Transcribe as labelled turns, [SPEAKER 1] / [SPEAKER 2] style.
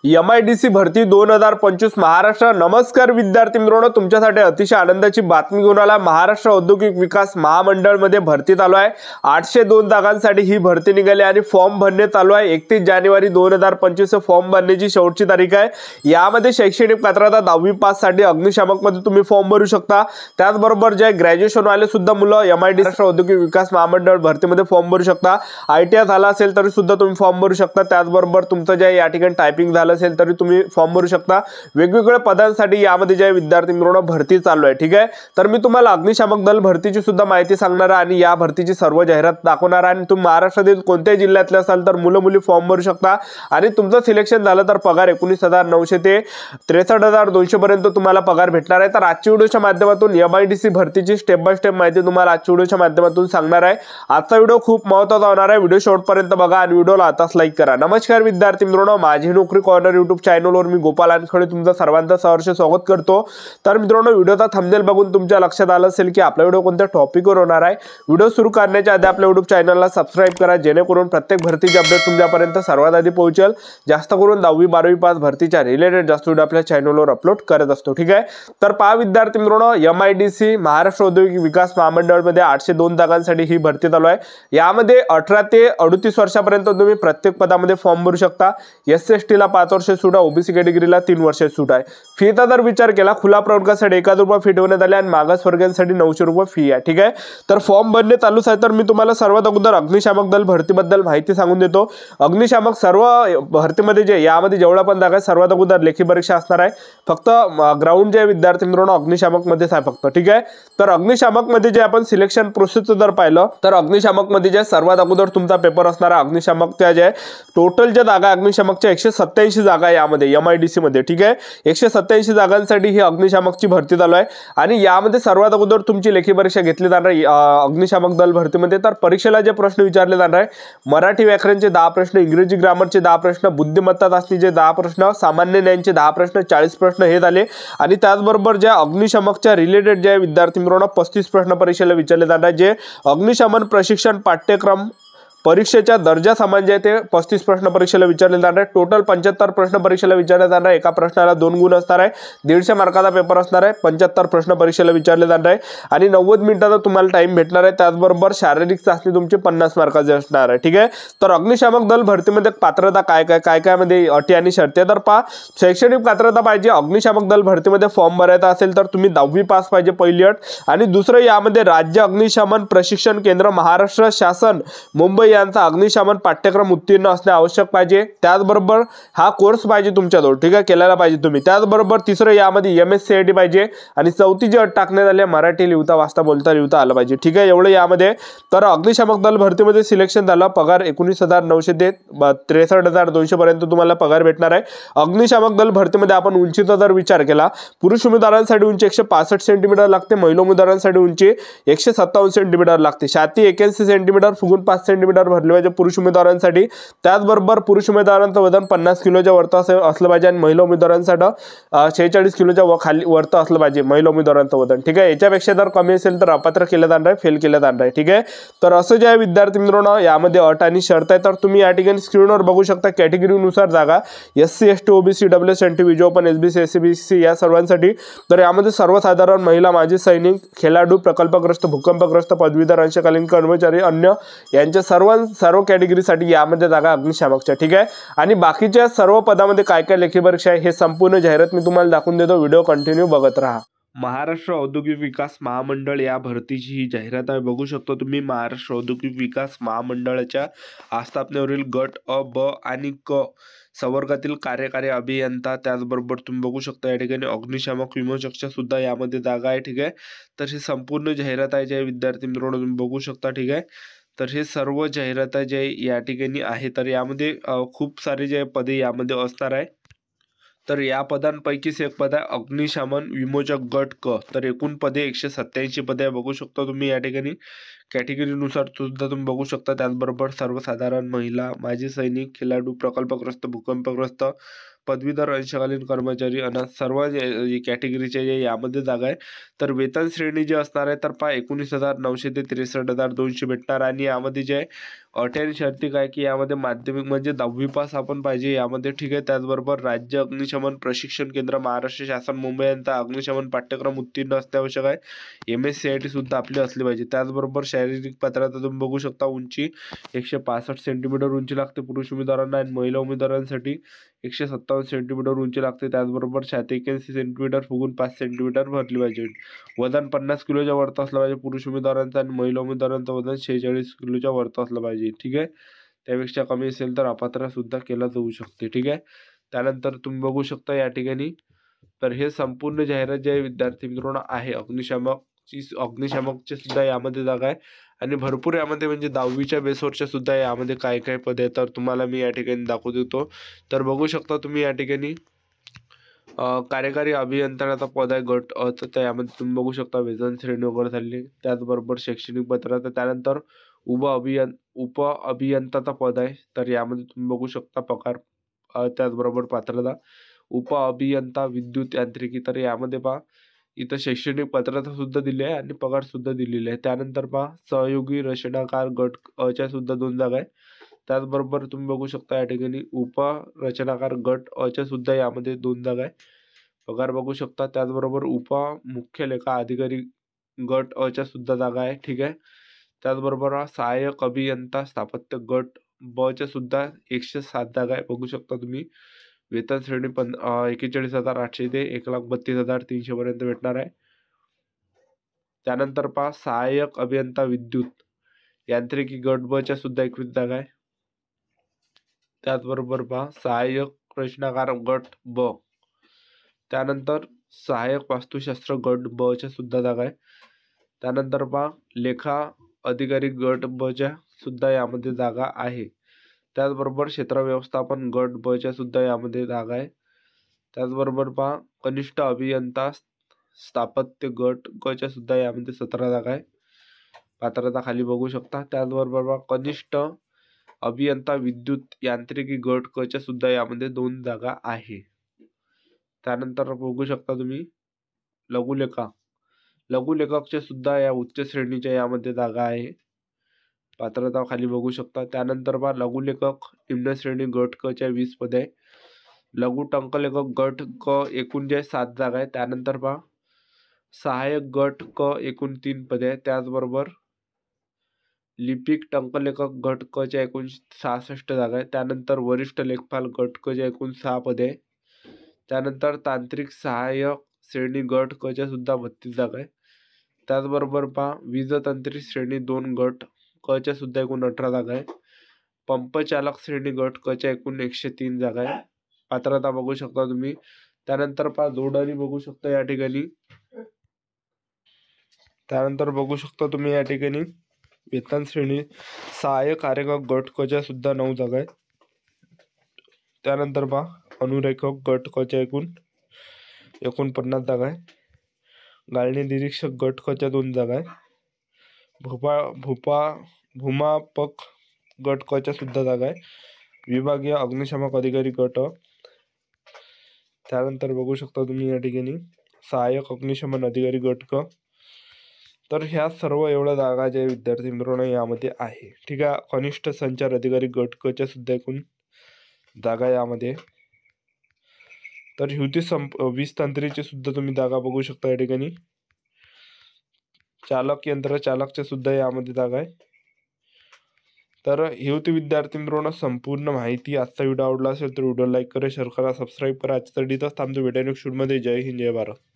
[SPEAKER 1] MIDC भरती 2025 महाराष्ट्र। नमस्कार विद्यार्थी मित्रांनो, तुमच्यासाठी अतिशय आनंदाची बातमी घेऊन आला। महाराष्ट्र औद्योगिक विकास महामंडळ मध्ये भरती चालू आहे। 802 जागांसाठी ही भरती निघाली आणि फॉर्म भरणे चालू आहे। 31 जानेवारी 2025 फॉर्म भरण्याची शेवटची तारीख आहे। यामध्ये शैक्षणिक पात्रता 10वी पास साठी अग्निशामक मध्ये तुम्ही फॉर्म भरू शकता। त्याचबरोबर जे ग्रॅज्युएशन वाले सुद्धा मुलं MIDC औद्योगिक विकास महामंडळ भरतीमध्ये फॉर्म भरू शकता। ITI झाला असेल तरी सुद्धा तुम्ही फॉर्म भरू शकता। त्याचबरोबर तुमचं जे या ठिकाणी टायपिंग झालं असेल तरी तुम्ही फॉर्म भरू शकता। वेगवेगळ्या पदांसाठी यामध्ये जे विद्यार्थी मित्रांनो भरती चालू आहे। ठीक आहे, तर मी तुम्हाला अग्निशामक दल भरतीची सुद्धा माहिती सांगणार आहे आणि या भरतीची सर्व जाहिरात दाखवणार आहे। आणि तुम्ही महाराष्ट्रातील कोणत्याही जिल्ह्यातले असाल तर मुलं मुली फॉर्म भरू शकता आणि तुमचं सिलेक्शन झालं तर पगार 19,900 ते 63,200 पर्यंत तुम्हाला पगार भेटणार आहे। तर आजच्या व्हिडिओच्या माध्यमातून MIDC भरतीची स्टेप बाय स्टेप माहिती तुम्हाला आजच्या व्हिडिओच्या माध्यमातून सांगणार आहे। आजचा व्हिडिओ खूप महत्त्वाचा होणार आहे। व्हिडिओ शेवटपर्यंत बघा आणि व्हिडिओला आताच लाईक करा। नमस्कार विद्यार्थी मित्रांनो, माझी नोकरी कॉर्नर यूट्यूब चॅनलवर मी गोपाल अनखडे तुमचं सर्वांचं सहर्ष स्वागत करतो। तर मित्रांनो, व्हिडिओचा थंबनेल बघून तुमच्या लक्षात आलं असेल की आपला व्हिडिओ कोणत्या टॉपिकवर होणार आहे। व्हिडिओ सुरू करण्याच्या आधी आपल्या यूट्यूब चॅनलला सबस्क्राइब करा, जेणेकरून प्रत्येक भरतीची अपडेट तुमच्यापर्यंत सर्वात आधी पोहोचेल। जास्त करून 10वी 12वी पास भरतीच्या रिलेटेड जास्त व्हिडिओ आपल्या चॅनलवर अपलोड करत असतो। ठीक आहे, तर पहा विद्यार्थी मित्रांनो, MIDC महाराष्ट्र औद्योगिक विकास महामंडळ मध्ये 802 जागांसाठी ही भरती चालू आहे। यामध्ये 18 ते 38 वर्षापर्यंत तुम्ही प्रत्येक पदामध्ये फॉर्म भरू शकता। SC/ST ला 5 वर्ष सूट आहे, OBC कॅटेगरीला 3 वर्ष सूट आहे। फीचा जर विचार केला, खुला प्रवर्गासाठी 1,000 रुपये फी ठेवण्यात आले आणि मागासवर्गीयांसाठी 900 रुपये फी आहे। ठीक आहे, तर फॉर्म भरणे चालूच आहे। तर मी तुम्हाला सर्वात अगोदर अग्निशामक दल भरतीबद्दल माहिती सांगून देतो। अग्निशामक सर्व भरतीमध्ये जे यामध्ये जेवढा पण जागा आहे सर्वात अगोदर लेखी परीक्षा असणार आहे। फक्त ग्राउंड जे विद्यार्थी मित्रांनो अग्निशामक मध्येच आहे फक्त। ठीक आहे, तर अग्निशामक मध्ये जे आपण सिलेक्शन प्रोसेसचं जर पाहिलं तर अग्निशामक मध्ये जे सर्वात अगोदर तुमचा पेपर असणार आहे अग्निशामकच्या जे टोटल ज्या जागा अग्निशामकच्या 187 जागा यामध्ये MIDC मध्ये। ठीक आहे, 187 जागांसाठी ही अग्निशामकची भरती चालू आहे आणि यामध्ये सर्वात अगोदर तुमची लेखी परीक्षा घेतली जाणार आहे अग्निशामक दल भरतीमध्ये। तर परीक्षेला जे प्रश्न विचारले जाणार आहे, मराठी व्याकरणचे 10 प्रश्न, इंग्रजी ग्रामरचे 10 प्रश्न, बुद्धिमत्ता चाचणीचे 10 प्रश्न, सामान्य ज्ञानचे 10 प्रश्न, 40 प्रश्न हे झाले। आणि त्याचबरोबर ज्या अग्निशामकच्या रिलेटेड जे विद्यार्थी मित्रांनो 35 प्रश्न परीक्षेला विचारले जाणार आहे। जे अग्निशमन प्रशिक्षण पाठ्यक्रम परीक्षेच्या दर्जा समान जे ते 35 प्रश्न परीक्षेला विचारले जाणार आहे। टोटल 75 प्रश्न परीक्षेला विचारले जाणार आहे। एका प्रश्नाला 2 गुण असणार आहे। 150 मार्काचा पेपर असणार आहे। 75 प्रश्न परीक्षेला विचारले जाणार आहे आणि 90 मिनिटाचा तुम्हाला टाइम भेटणार आहे। त्याचबरोबर शारीरिक चाचणी तुमची 50 मार्काची असणार आहे। ठीक आहे, तर अग्निशामक दल भरतीमध्ये पात्रता काय मध्ये अटी आणि शर्ती तर पहा, शैक्षणिक पात्रता पाहिजे। अग्निशामक दल भरतीमध्ये फॉर्म भरायचा असेल तर तुम्ही 10वी पास पाहिजे पहिली अट। आणि दुसरं यामध्ये राज्य अग्निशमन प्रशिक्षण केंद्र महाराष्ट्र शासन मुंबई यांचा अग्निशमन पाठ्यक्रम उत्तीर्ण असणे आवश्यक पाहिजे। त्याचबरोबर हा कोर्स पाहिजे तुमच्याजवळ। ठीक आहे, केलेला पाहिजे तुम्ही। त्याचबरोबर तिसरं यामध्ये MSc/IT पाहिजे आणि चौथी जी अट टाकण्यात आली मराठी लिहिता वाचता बोलता लिहिता आलं पाहिजे। ठीक आहे, एवढं यामध्ये। तर अग्निशामक दल भरतीमध्ये सिलेक्शन झालं, पगार 19,900 ते 63,200 पर्यंत तुम्हाला पगार भेटणार आहे। अग्निशामक दल भरतीमध्ये आपण उंचीचा जर विचार केला, पुरुष उमेदवारांसाठी उंची 165 सेंटीमीटर लागते, महिला उमेदवारांसाठी उंची 157 सेंटीमीटर लागते। छाती 81 सेंटीमीटर, फुगून 5 सेंटीमीटर भरले पाहिजे पुरुष उमेदवारांसाठी। त्याचबरोबर पुरुष उमेदवारांचं वजन 50 किलोच्या वरती असलं पाहिजे आणि महिला उमेदवारांसाठी 46 किलोच्या खाली वरती असलं पाहिजे महिला उमेदवारांचं वजन। ठीक आहे, याच्यापेक्षा जर कमी असेल तर अपात्र केलं जाणार आहे, फेल केलं जाणार आहे। ठीक आहे, तर असं जे आहे विद्यार्थी मित्रांनो यामध्ये अट आणि शर्त आहे। तर तुम्ही या ठिकाणी स्क्रीनवर बघू शकता कॅटेगरीनुसार जागा SC/ST OBC WS/NT विजो ओपन SBC SCBC या सर्वांसाठी। तर यामध्ये सर्वसाधारण, महिला, माजी सैनिक, खेळाडू, प्रकल्पग्रस्त, भूकंपग्रस्त, पदवीधर, अंशकालीन कर्मचारी, अन्य यांच्या सर्व कॅटेगरीसाठी यामध्ये जागा अग्निशामकच्या। ठीक आहे, आणि बाकीच्या सर्व पदामध्ये काय काय लेखी परीक्षा आहे हे संपूर्ण जाहिरात मी तुम्हाला दाखवून देतो। व्हिडिओ कंटिन्यू बघत राहा। महाराष्ट्र औद्योगिक विकास महामंडळ या भरतीची ही जाहिरात आहे, बघू शकतो तुम्ही। महाराष्ट्र औद्योगिक विकास महामंडळाच्या आस्थापनेवरील गट अ, ब आणि क संवर्गातील कार्यकारी अभियंता, त्याचबरोबर तुम्ही बघू शकता या ठिकाणी अग्निशामक विमोचकच्या सुद्धा यामध्ये जागा आहे। ठीक आहे, तर ही संपूर्ण जाहिरात आहे जे विद्यार्थी मित्रांनो तुम्ही बघू शकता। ठीक आहे, तर हे सर्व जाहिरात जे या ठिकाणी आहे, तर यामध्ये खूप सारे जे पदे यामध्ये असणार आहे। तर या पदांपैकीच एक पद आहे अग्निशमन विमोचक गट क। तर एकूण पदे 187 पदे बघू शकता तुम्ही या ठिकाणी। कॅटेगरीनुसार सुद्धा तुम्ही बघू शकता. त्याचबरोबर सर्वसाधारण, महिला, माजी सैनिक, खेळाडू, प्रकल्पग्रस्त, भूकंपग्रस्त, पदवीधर, अंशकालीन कर्मचारी, अनाथ सर्व कॅटेगरीचे जे यामध्ये जागा आहे. तर वेतन श्रेणी जी असणार आहे तर 19,900 ते 63,200 भेटणार. आणि यामध्ये जे आहे अट आणि शर्ती काय की यामध्ये माध्यमिक म्हणजे 10वी पास आपण पाहिजे यामध्ये, ठीक आहे. त्याचबरोबर राज्य अग्निशमन प्रशिक्षण केंद्र महाराष्ट्र शासन मुंबई यांचा अग्निशमन पाठ्यक्रम उत्तीर्ण असणे आवश्यक आहे. MSCIT सुद्धा आपली असली पाहिजे. त्याचबरोबर शारीरिक पात्रता तुम्ही बघू शकता. उंची 165 सेंटीमीटर उंची लागते पुरुष उमेदवारांना, आणि महिला उमेदवारांसाठी 157 सेंटीमीटर उंची लागते. त्याचबरोबर छाती 81 सेंटीमीटर फुगून 5 सेंटीमीटर भरली पाहिजे. वजन 50 किलोच्या वरती असलं पाहिजे पुरुष उमेदवारांचं, आणि महिला उमेदवारांचं वजन 46 किलोच्या वरती असलं पाहिजे, ठीक आहे. त्यापेक्षा कमी असेल तर अपात्र सुद्धा केला जाऊ शकते, ठीक आहे. त्यानंतर तुम्ही बघू शकता या ठिकाणी, तर हे संपूर्ण जाहिरात जे विद्यार्थी मित्रांनो आहे अग्निशामकचे सुद्धा यामध्ये जागा आहे. आणि भरपूर यामध्ये म्हणजे 10वीच्या बेसवरच्या सुद्धा यामध्ये काय काय पद आहे तर तुम्हाला मी या ठिकाणी दाखवू देतो. तर बघू शकता तुम्ही या ठिकाणी कार्यकारी अभियंत्याचा पद आहे गट तर त्यामध्ये तुम्ही बघू शकता वेतन श्रेणी वगैरे झाली. त्याचबरोबर शैक्षणिक पात्रता, त्यानंतर उप अभियंताचा पद आहे तर यामध्ये तुम्ही बघू शकता पगार, त्याचबरोबर पात्रता उप अभियंता विद्युत यांत्रिकी, तर यामध्ये पहा इथं शैक्षणिक पात्रता सुद्धा दिली आहे आणि पगार सुद्धा दिलेली आहे. त्यानंतर पहा सहयोगी रचनाकार गट च्या सुद्धा 2 जागा आहे. त्याचबरोबर तुम्ही बघू शकता या ठिकाणी उपरचनाकार गट च्या सुद्धा यामध्ये 2 जागा आहे. पगार बघू शकता. त्याचबरोबर मुख्य लेखा अधिकारी गट च्या सुद्धा जागा आहे, ठीक आहे. त्याचबरोबर सहाय्यक अभियंता स्थापत्य गट च्या सुद्धा 107 जागा आहे, बघू शकता तुम्ही. वेतन श्रेणी 41,800 ते 1,32,300 पर्यंत भेटणार आहे. त्यानंतर पहा सहाय्यक अभियंता विद्युत यांत्रिकी गट ब च्या सुद्धा 21 जागा आहे. त्याचबरोबर पहा सहाय्यक रचनाकार गट ब, त्यानंतर सहाय्यक वास्तुशास्त्र गट ब च्या सुद्धा जागा आहे. त्यानंतर पहा लेखा अधिकारी गट ब च्या सुद्धा यामध्ये जागा आहे. त्याचबरोबर क्षेत्र व्यवस्थापन गट ब च्या सुद्धा यामध्ये जागा आहे. त्याचबरोबर पहा कनिष्ठ अभियंता स्थापत्य गट क च्या सुद्धा यामध्ये 17 जागा आहे. पात्रता खाली बघू शकता. त्याचबरोबर पहा कनिष्ठ अभियंता विद्युत यांत्रिकी गट क च्या सुद्धा यामध्ये 2 जागा आहे. त्यानंतर बघू शकता तुम्ही लघुलेखकच्या सुद्धा या उच्च श्रेणीच्या यामध्ये जागा आहे. पात्रता खाली बघू शकता. त्यानंतर पहा लघुलेखक निम्न श्रेणी गट क च्या 20 पदे आहे. लघु टंकलेखक गट क एकूण जे 7 जागा आहे. त्यानंतर पहा सहाय्यक गट क एकूण 3 पदे आहे. त्याचबरोबर लिपिक टंकलेखक गट क च्या एकूण 66 जागा आहे. त्यानंतर वरिष्ठ लेखपाल गट क च्या एकूण 6 पदे आहे. त्यानंतर तांत्रिक सहाय्यक श्रेणी गट क च्या सुद्धा 32 जागा आहे. त्याचबरोबर पहा वीजतंत्री श्रेणी 2 गट क च्या सुद्धा एकूण 18 जागा आहे. पंपचालक श्रेणी गट क च्या एकूण 103 जागा आहे. पात्रता बघू शकता तुम्ही. त्यानंतर पहा जोडणी बघू शकता या ठिकाणी. त्यानंतर बघू शकता तुम्ही या ठिकाणी वेतन श्रेणी सहाय्यक कार्यक गट क च्या सुद्धा 9 जागा आहे. त्यानंतर पहा अनुरेखक गट क च्या एकूण 49 जागा आहे. गाळणी निरीक्षक गट क च्या 2 जागा आहे. भूमापक गट क च्या सुद्धा जागा आहे. विभागीय अग्निशामक अधिकारी गट. त्यानंतर बघू शकता तुम्ही या ठिकाणी सहाय्यक अग्निशमन अधिकारी गट क. तर ह्या सर्व एवढ्या जागा ज्या विद्यार्थी मित्रांनो यामध्ये आहे, ठीक आहे. कनिष्ठ संचार अधिकारी गट क च्या सुद्धा एकूण जागा यामध्ये. तर युती 20 तंत्रीची सुद्धा तुम्ही जागा बघू शकता या ठिकाणी. चालक यंत्र चालकच्या सुद्धा यामध्ये जागा आहे. तर ही होती विद्यार्थी मित्रांनो संपूर्ण माहिती. आजचा व्हिडिओ आवडला असेल तर व्हिडिओ लाईक करा, शेअर करा, सबस्क्राईब करा. आजच्या इथंच थांबतो. भेटूया नेक्स्ट व्हिडिओमध्ये. जय हिंद, जय भारत.